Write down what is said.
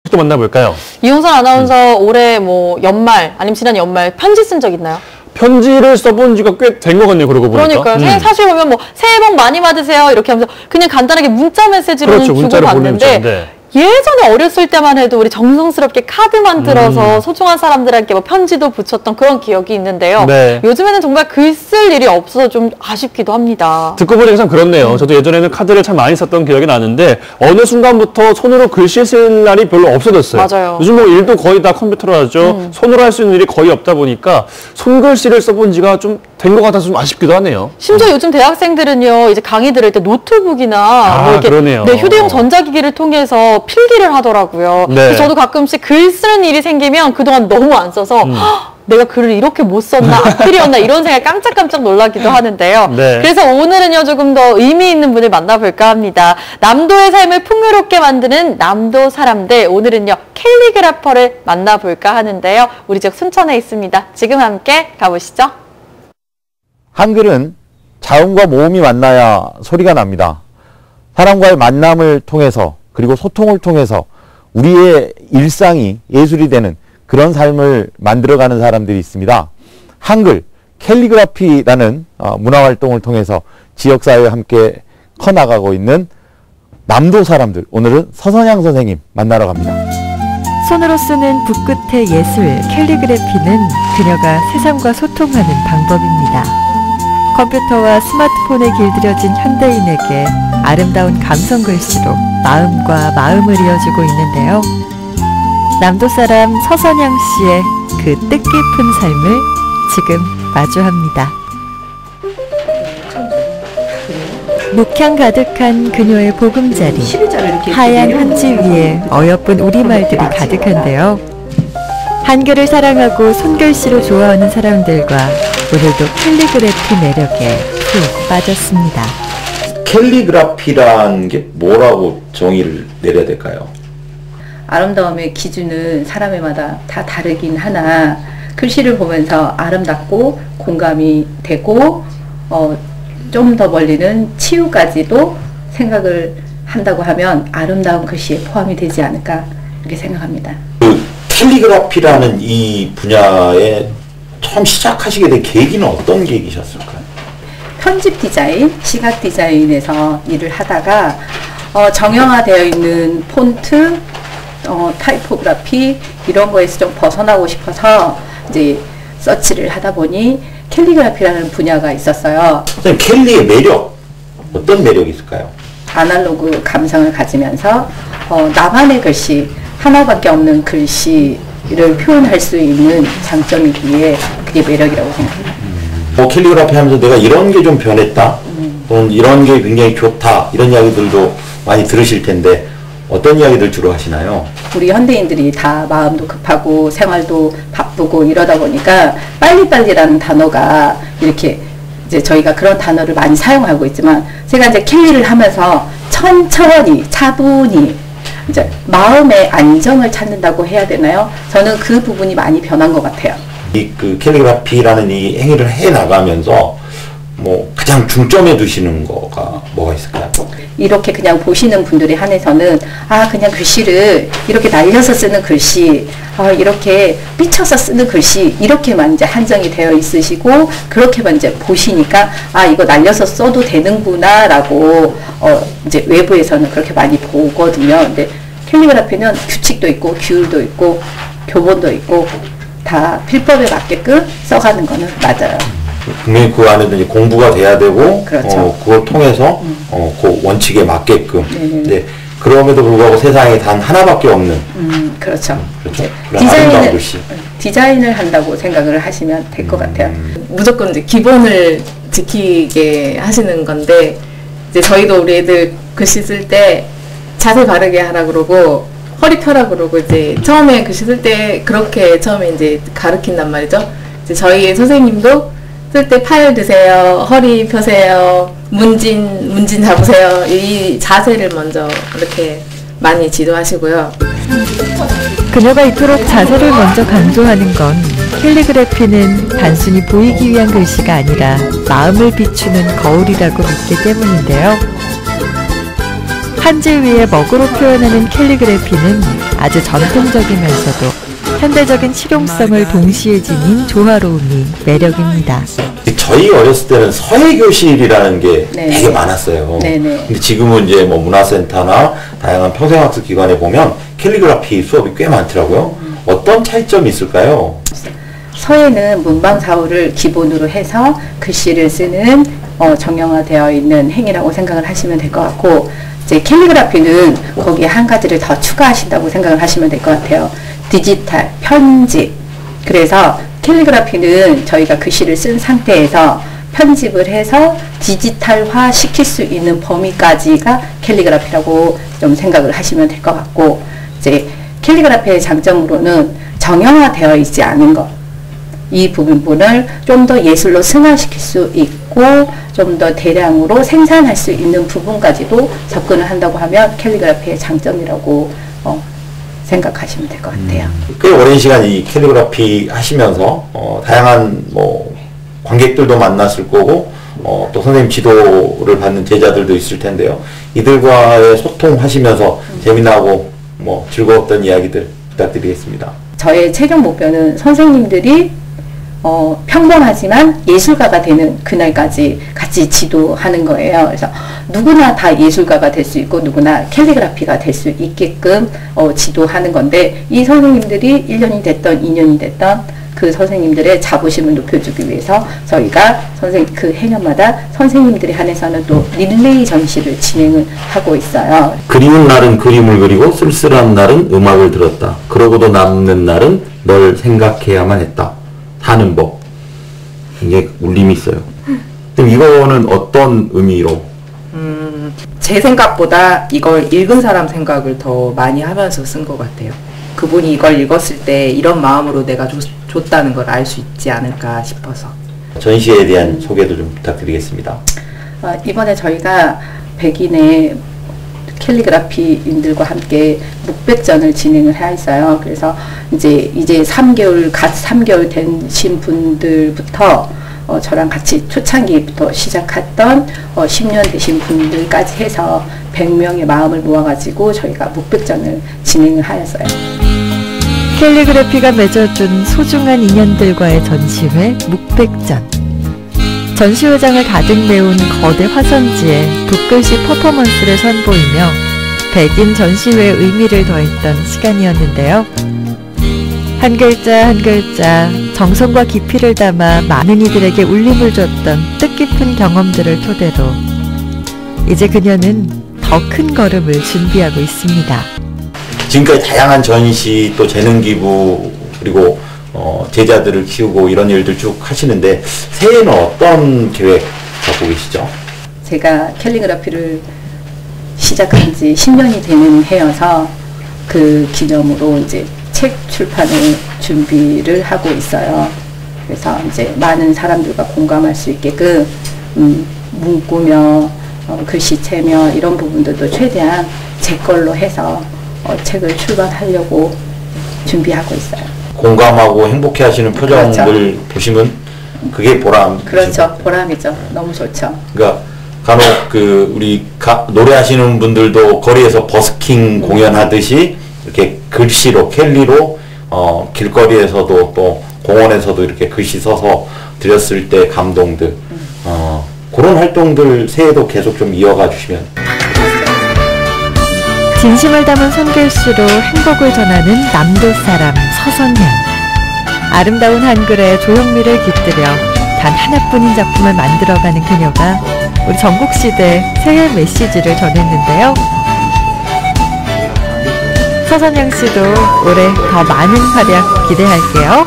또 만나볼까요? 이용선 아나운서 올해 뭐 연말 아니면 지난 연말 편지 쓴 적 있나요? 편지를 써본 지가 꽤 된 것 같네요. 그러고 보니까. 그러니까요. 사실 보면 뭐 새해 복 많이 받으세요 이렇게 하면서 그냥 간단하게 문자 메시지로는 그렇죠, 주고받는데 네. 예전에 어렸을 때만 해도 우리 정성스럽게 카드 만들어서 소중한 사람들에게 뭐 편지도 붙였던 그런 기억이 있는데요. 네. 요즘에는 정말 글 쓸 일이 없어서 좀 아쉽기도 합니다. 듣고 보니까 참 그렇네요. 저도 예전에는 카드를 참 많이 썼던 기억이 나는데 어느 순간부터 손으로 글씨 쓸 날이 별로 없어졌어요. 맞아요. 요즘 뭐 일도 거의 다 컴퓨터로 하죠. 손으로 할 수 있는 일이 거의 없다 보니까 손글씨를 써본 지가 좀 된 것 같아서 좀 아쉽기도 하네요. 심지어 요즘 대학생들은요, 이제 강의 들을 때 노트북이나 뭐 이렇게 그러네요. 네, 휴대용 전자기기를 통해서 필기를 하더라고요. 네. 그래서 저도 가끔씩 글 쓰는 일이 생기면 그동안 너무 안 써서 내가 글을 이렇게 못 썼나, 악필이었나 이런 생각 깜짝깜짝 놀라기도 하는데요. 네. 그래서 오늘은요, 조금 더 의미 있는 분을 만나볼까 합니다. 남도의 삶을 풍요롭게 만드는 남도 사람들. 오늘은요, 캘리그라퍼를 만나볼까 하는데요. 우리 지역 순천에 있습니다. 지금 함께 가보시죠. 한글은 자음과 모음이 만나야 소리가 납니다. 사람과의 만남을 통해서 그리고 소통을 통해서 우리의 일상이 예술이 되는 그런 삶을 만들어가는 사람들이 있습니다. 한글, 캘리그라피라는 문화활동을 통해서 지역사회와 함께 커나가고 있는 남도 사람들, 오늘은 서선양 선생님 만나러 갑니다. 손으로 쓰는 붓끝의 예술, 캘리그래피는 그녀가 세상과 소통하는 방법입니다. 컴퓨터와 스마트폰에 길들여진 현대인에게 아름다운 감성 글씨로 마음과 마음을 이어주고 있는데요. 남도 사람 서선양 씨의 그 뜻깊은 삶을 지금 마주합니다. 목향 가득한 그녀의 보금자리, 하얀 한지 위에 어여쁜 우리말들이 가득한데요. 한글을 사랑하고 손글씨를 좋아하는 사람들과 오늘도 캘리그래피 매력에 푹 빠졌습니다. 캘리그라피란 게 뭐라고 정의를 내려야 될까요? 아름다움의 기준은 사람마다 다 다르긴 하나 글씨를 보면서 아름답고 공감이 되고 좀 더 멀리는 치유까지도 생각을 한다고 하면 아름다운 글씨에 포함이 되지 않을까 이렇게 생각합니다. 그 캘리그라피라는 이 분야에 처음 시작하시게 된 계기는 어떤 계기셨을까요? 편집 디자인, 시각 디자인에서 일을 하다가 정형화되어 있는 폰트, 타이포그래피 이런 거에서 좀 벗어나고 싶어서 이제 서치를 하다 보니 캘리그래피라는 분야가 있었어요. 선생님, 캘리의 매력, 어떤 매력이 있을까요? 아날로그 감성을 가지면서 나만의 글씨, 하나밖에 없는 글씨를 표현할 수 있는 장점이기에 그게 매력이라고 생각합니다. 캘리그라피 하면서 내가 이런 게 좀 변했다, 또는 이런 게 굉장히 좋다, 이런 이야기들도 많이 들으실 텐데 어떤 이야기들 주로 하시나요? 우리 현대인들이 다 마음도 급하고 생활도 바쁘고 이러다 보니까 빨리빨리라는 단어가 이렇게 이제 저희가 그런 단어를 많이 사용하고 있지만 제가 이제 캘리를 하면서 천천히 차분히 이제 마음의 안정을 찾는다고 해야 되나요? 저는 그 부분이 많이 변한 것 같아요. 그 캘리그라피라는 이 행위를 해 나가면서 뭐 가장 중점에 두시는 거가 뭐가 있을까요? 이렇게 그냥 보시는 분들에 한해서는 그냥 글씨를 이렇게 날려서 쓰는 글씨, 이렇게 삐쳐서 쓰는 글씨 이렇게만 이제 한정이 되어 있으시고 그렇게만 이제 보시니까 이거 날려서 써도 되는구나 라고 이제 외부에서는 그렇게 많이 보거든요. 근데 캘리그라피는 규칙도 있고 규율도 있고 교본도 있고 다 필법에 맞게끔 써가는 거는 맞아요. 분명히 그 안에도 이제 공부가 돼야 되고, 그렇죠. 그걸 통해서, 그 원칙에 맞게끔. 네. 그럼에도 불구하고 세상에 단 하나밖에 없는. 그렇죠. 그렇죠. 디자인을 한다고 생각을 하시면 될 것 같아요. 무조건 이제 기본을 지키게 하시는 건데, 이제 저희도 우리 애들 글씨 쓸 때 자세 바르게 하라 그러고, 허리 펴라 그러고, 이제 처음에 글씨 쓸 때 그렇게 처음에 이제 가르친단 말이죠. 이제 저희 선생님도 쓸 때 팔 드세요, 허리 펴세요, 문진 잡으세요. 이 자세를 먼저 이렇게 많이 지도하시고요. 그녀가 이토록 자세를 먼저 강조하는 건 캘리그래피는 단순히 보이기 위한 글씨가 아니라 마음을 비추는 거울이라고 믿기 때문인데요. 한지 위에 먹으로 표현하는 캘리그래피는 아주 전통적이면서도 현대적인 실용성을 동시에 지닌 조화로움이 매력입니다. 저희 어렸을 때는 서예교실이라는 게 네. 되게 많았어요. 네네. 근데 지금은 이제 뭐 문화센터나 다양한 평생학습 기관에 보면 캘리그라피 수업이 꽤 많더라고요. 어떤 차이점이 있을까요? 서예는 문방사우를 기본으로 해서 글씨를 쓰는 정형화되어 있는 행위라고 생각을 하시면 될 것 같고, 이제 캘리그라피는 거기에 한 가지를 더 추가하신다고 생각을 하시면 될 것 같아요. 디지털, 편집. 그래서 캘리그라피는 저희가 글씨를 쓴 상태에서 편집을 해서 디지털화 시킬 수 있는 범위까지가 캘리그라피라고 좀 생각을 하시면 될 것 같고, 이제 캘리그라피의 장점으로는 정형화되어 있지 않은 것. 이 부분을 좀 더 예술로 승화시킬 수 있고 좀 더 대량으로 생산할 수 있는 부분까지도 접근을 한다고 하면 캘리그라피의 장점이라고 생각하시면 될 것 같아요. 꽤 오랜 시간 이 캘리그라피 하시면서 다양한 뭐 관객들도 만났을 거고 또 선생님 지도를 받는 제자들도 있을 텐데요. 이들과의 소통하시면서 재미나고 뭐 즐거웠던 이야기들 부탁드리겠습니다. 저의 최종 목표는 선생님들이 평범하지만 예술가가 되는 그날까지 같이 지도하는 거예요. 그래서 누구나 다 예술가가 될 수 있고 누구나 캘리그라피가 될 수 있게끔 지도하는 건데, 이 선생님들이 1년이 됐던 2년이 됐던 그 선생님들의 자부심을 높여주기 위해서 저희가 그 해년마다 선생님들에 한해서는 또 릴레이 전시를 진행을 하고 있어요. 그리운 날은 그림을 그리고 쓸쓸한 날은 음악을 들었다. 그러고도 남는 날은 널 생각해야만 했다. 사는 법. 굉장히 울림이 있어요. 그럼 이거는 어떤 의미로? 제 생각보다 이걸 읽은 사람 생각을 더 많이 하면서 쓴 것 같아요. 그분이 이걸 읽었을 때 이런 마음으로 내가 줬다는 걸 알 수 있지 않을까 싶어서. 전시에 대한 소개도 좀 부탁드리겠습니다. 이번에 저희가 백인의 캘리그라피인들과 함께 묵백전을 진행을 했어요. 그래서 이제 3개월 되신 분들부터 저랑 같이 초창기부터 시작했던 10년 되신 분들까지 해서 100명의 마음을 모아가지고 저희가 묵백전을 진행을 하였어요. 캘리그래피가 맺어준 소중한 인연들과의 전시회 묵백전. 전시회장을 가득 메운 거대 화선지에 붓글씨 퍼포먼스를 선보이며 백인 전시회의 의미를 더했던 시간이었는데요. 한 글자 한 글자 정성과 깊이를 담아 많은 이들에게 울림을 줬던 뜻깊은 경험들을 토대로 이제 그녀는 더 큰 걸음을 준비하고 있습니다. 지금까지 다양한 전시 또 재능 기부 그리고 제자들을 키우고 이런 일들 쭉 하시는데 새해에는 어떤 계획 갖고 계시죠? 제가 캘리그라피를 시작한 지 10년이 되는 해여서 그 기념으로 이제 책 출판을 준비를 하고 있어요. 그래서 이제 많은 사람들과 공감할 수 있게끔 문구며 글씨체며 이런 부분들도 최대한 제 걸로 해서 책을 출간하려고 준비하고 있어요. 공감하고 행복해 하시는 표정을 그렇죠. 보시면 그게 보람. 그렇죠. 보람이죠. 너무 좋죠. 그러니까 간혹 우리 노래하시는 분들도 거리에서 버스킹 공연하듯이 이렇게 글씨로 캘리로 길거리에서도 또 공원에서도 이렇게 글씨 써서 드렸을 때 감동들 그런 활동들 새해도 계속 좀 이어가 주시면. 진심을 담은 손글씨로 행복을 전하는 남도 사람 서선영. 아름다운 한글에 조형미를 깃들여 단 하나뿐인 작품을 만들어가는 그녀가 우리 전국시대 새해 메시지를 전했는데요. 서선영 씨도 올해 더 많은 활약 기대할게요.